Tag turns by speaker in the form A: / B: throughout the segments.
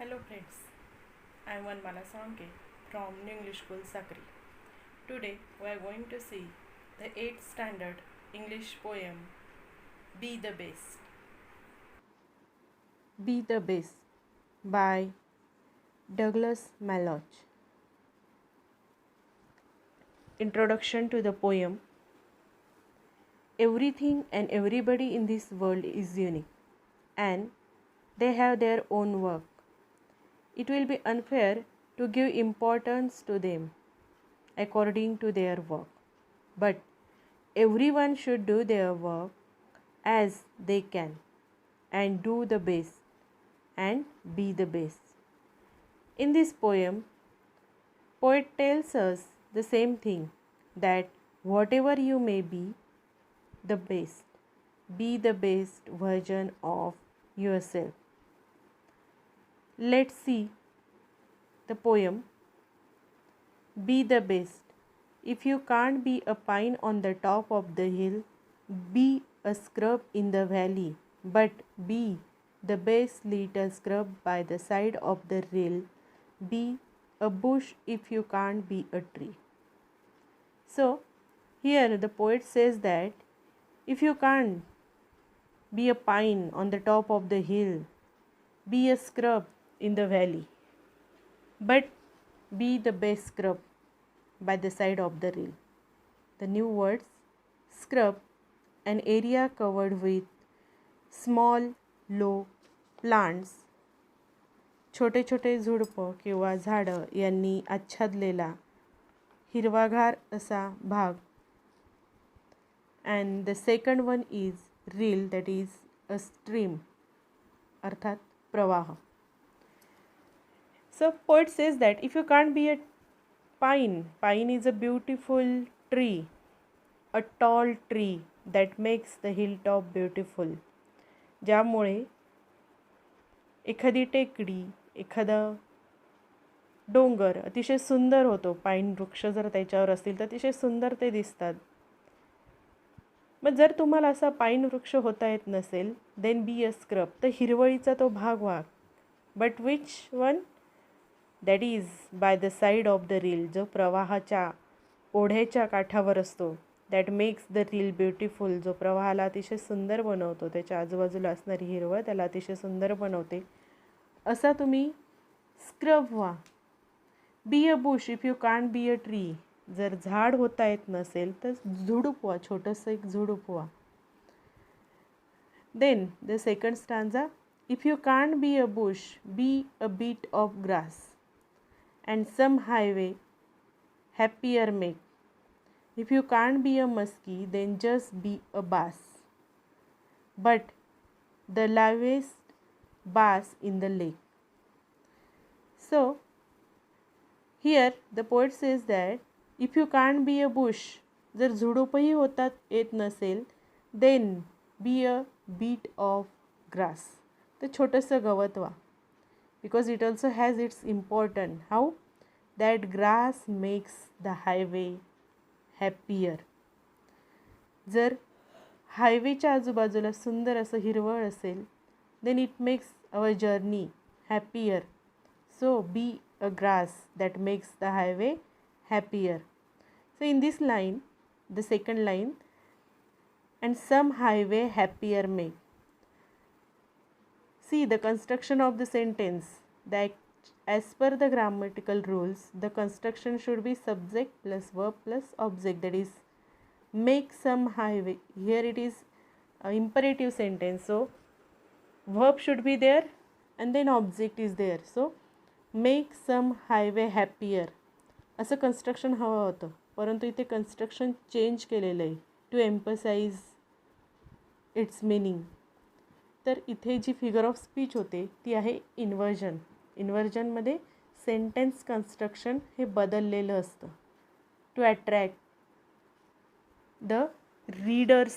A: Hello friends, I am Vanmala Solanke from New English School Sakri. Today we are going to see the 8th standard English poem Be the Best.
B: Be the Best by Douglas Malloch. Introduction to the poem. Everything and everybody in this world is unique and they have their own work. It will be unfair to give importance to them according to their work, but everyone should do their work as they can and do the best and be the best. In this poem, poet tells us the same thing, that whatever you may be the best version of yourself. Let's see the poem. Be the best. If you can't be a pine on the top of the hill, be a scrub in the valley, but be the best little scrub by the side of the rail. Be a bush if you can't be a tree. So, here the poet says that if you can't be a pine on the top of the hill, be a scrub in the valley, but be the best scrub by the side of the rail. The new words: scrub, an area covered with small, low plants, छोटे छोटे झुडपं किंवा झाडं यांनी आच्छादलेला हिरवागार असा भाग. And the second one is reel, that is a stream, अर्थात प्रवाह. So poet says that if you can't be a pine is a beautiful tree, a tall tree that makes the hilltop beautiful. ज्यामुळे एखादी टेकडी, एखादा डोंगर अतिशय सुंदर होतो. पाईन वृक्ष जर त्याच्यावर असतील तर अतिशय सुंदर ते दिसतात. मग जर तुम्हाला असा पाईन वृक्ष होता येत नसेल, देन बी अ स्क्रब, तर हिरवळीचा तो भाग व्हा. But which one? That is by the side of the reel, जो प्रवाहाच्या ओढ्याच्या काठावर असतो. That makes the reel beautiful, जो प्रवाहाला अतिशय सुंदर बनवतो. त्याच्या आजूबाजूला असणारी हिरवळ त्याला अतिशय सुंदर बनवते. असा तुम्ही स्क्रब व्हा. B a Bush if you can't be a tree, जर झाड होता येत नसेल तर झुडूप व्हा, छोटंसं एक झुडूप व्हा. Then the second stanza, if you can't be a bush, be a bit of grass and some highway happier make. If you can't be a muskie, then just be a bass, but the liveliest bass in the lake. So here the poet says that if you can't be a bush, जर झुडूपही होता येत नसेल, then be a beat of grass, तर छोटंसं गवत व्हा. Because it also has its important. How? That grass makes the highway happier. जर हायवेच्या आजूबाजूला सुंदर असं हिरवळ असेल, then it makes our journey happier. So be a grass that makes the highway happier. So in this line, the second line, and some highway happier make. See the construction of the sentence, that as per the grammatical rules, the construction should be subject plus verb plus object, that is make some highway. Here it is an imperative sentence, so verb should be there and then object is there. So make some highway happier असं construction हवं होतं, परंतु इथे construction change केलेलं आहे to emphasise its meaning. तर इथे जी figure of speech होते ती आहे इन्व्हर्जन. इन्व्हर्जनमध्ये सेंटेन्स कन्स्ट्रक्शन हे बदललेलं असतं to attract the readers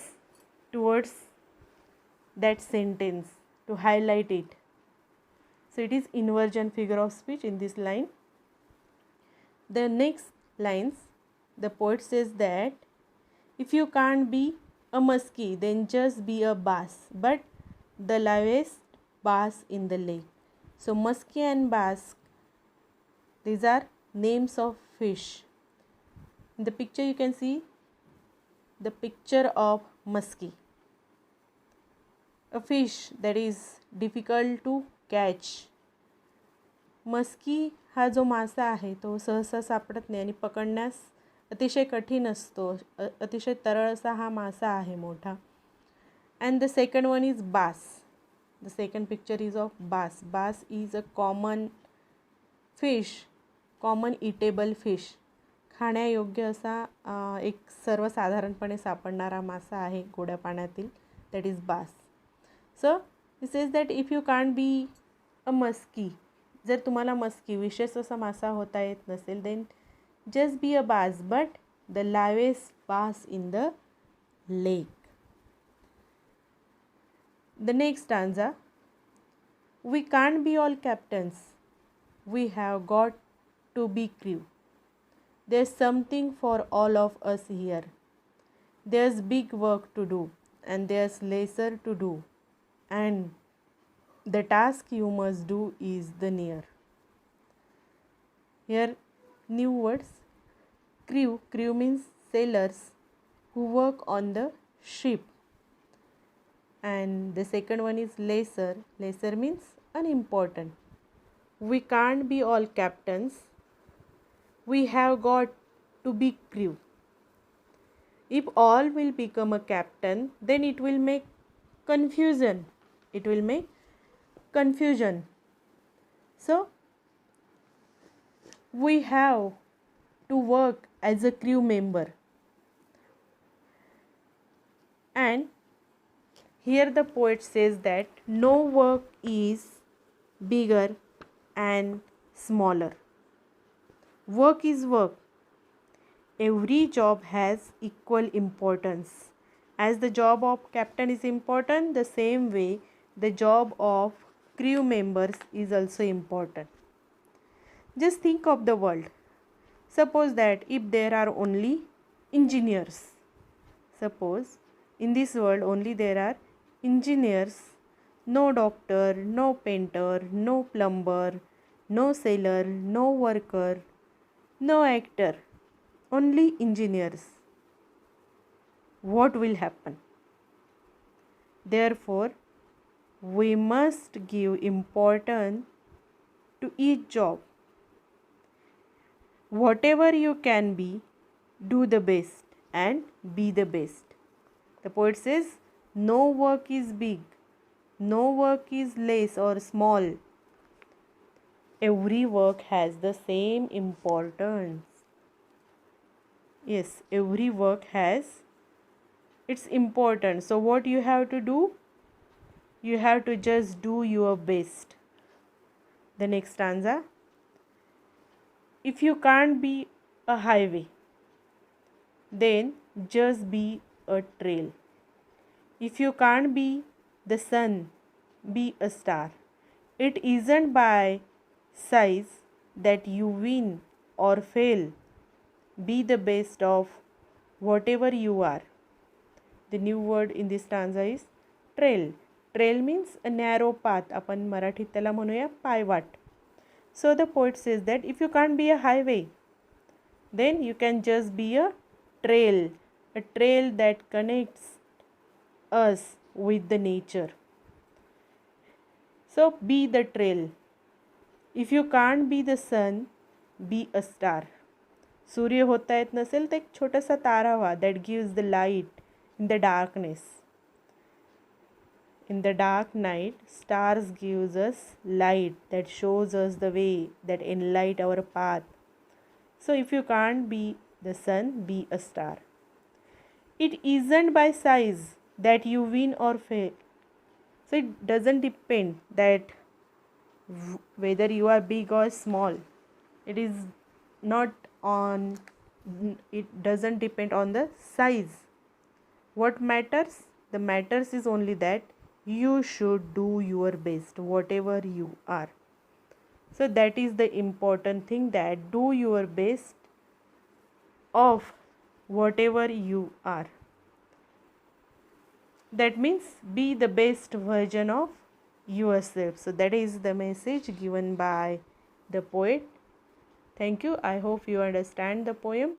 B: towards that sentence, to highlight it. So it is inversion figure of speech in this line. The next lines, the poet says that if you can't be a muskie, then just be a bass, but the liveliest bass in the lake. So muskie and bass, these are names of fish. In the picture you can see the picture of muskie, a fish that is difficult to catch. Muskie हा जो मासा आहे तो सहसा सापडत नाही आणि पकडण्यास अतिशय कठीण असतो. अतिशय तरळ असा हा मासा आहे मोठा. And the second one is bass. The second picture is of bass. Bass is a common fish, common edible fish. खाण्यायोग्य असा एक सर्वसाधारणपणे सापडणारा मासा आहे गोड्या पाण्यातील, that is bass. So this is that if you can't be a muskie, जर तुम्हाला मस्की विशेष असा मासा होता येत नसेल, देन जस्ट बी अ बास बट द लावेस्ट बास in the lake. The next stanza, we can't be all captains, we have got to be crew. There's something for all of us here. There's big work to do and there's lesser to do, and the task you must do is the near. Here new words, crew. Crew means sailors who work on the ship. And the second one is lesser. Lesser means unimportant. We can't be all captains, we have got to be crew. If all will become a captain, then it will make confusion. It will make confusion. So we have to work as a crew member. And here the poet says that no work is bigger and smaller. Work is work. Every job has equal importance. As the job of captain is important, the same way the job of crew members is also important. Just think of the world. Suppose that if there are only engineers, suppose in this world only there are engineers, no doctor, no painter, no plumber, no sailor, no worker, no actor, only engineers, what will happen? Therefore, we must give importance to each job. Whatever you can be, do the best and be the best. The poet says, no work is big, no work is less or small. Every work has the same importance. Yes, every work has its importance. So what you have to do? You have to just do your best. The next stanza, if you can't be a highway, then just be a trail. If you can't be the sun, be a star. It isn't by size that you win or fail. Be the best of whatever you are. The new word in this stanza is trail. Trail means a narrow path. आपण मराठीत त्याला म्हणूया पायवाट. So the poet says that if you can't be a highway, then you can just be a trail that connects us with the nature. So be the trail. If you can't be the sun, be a star. सूर्य होता येत नसेल तर एक छोटासा तारा व्हा, that gives the light in the darkness. In the dark night, stars gives us light that shows us the way, that enlight our path. So if you can't be the sun, be a star. It isn't by size that you win or fail. So it doesn't depend that whether you are big or small. It is not on, it doesn't depend on the size. What matters? The matters is only that you should do your best, whatever you are. So that is the important thing, that do your best of whatever you are. That means be the best version of yourself. So that is the message given by the poet. Thank you. I hope you understand the poem.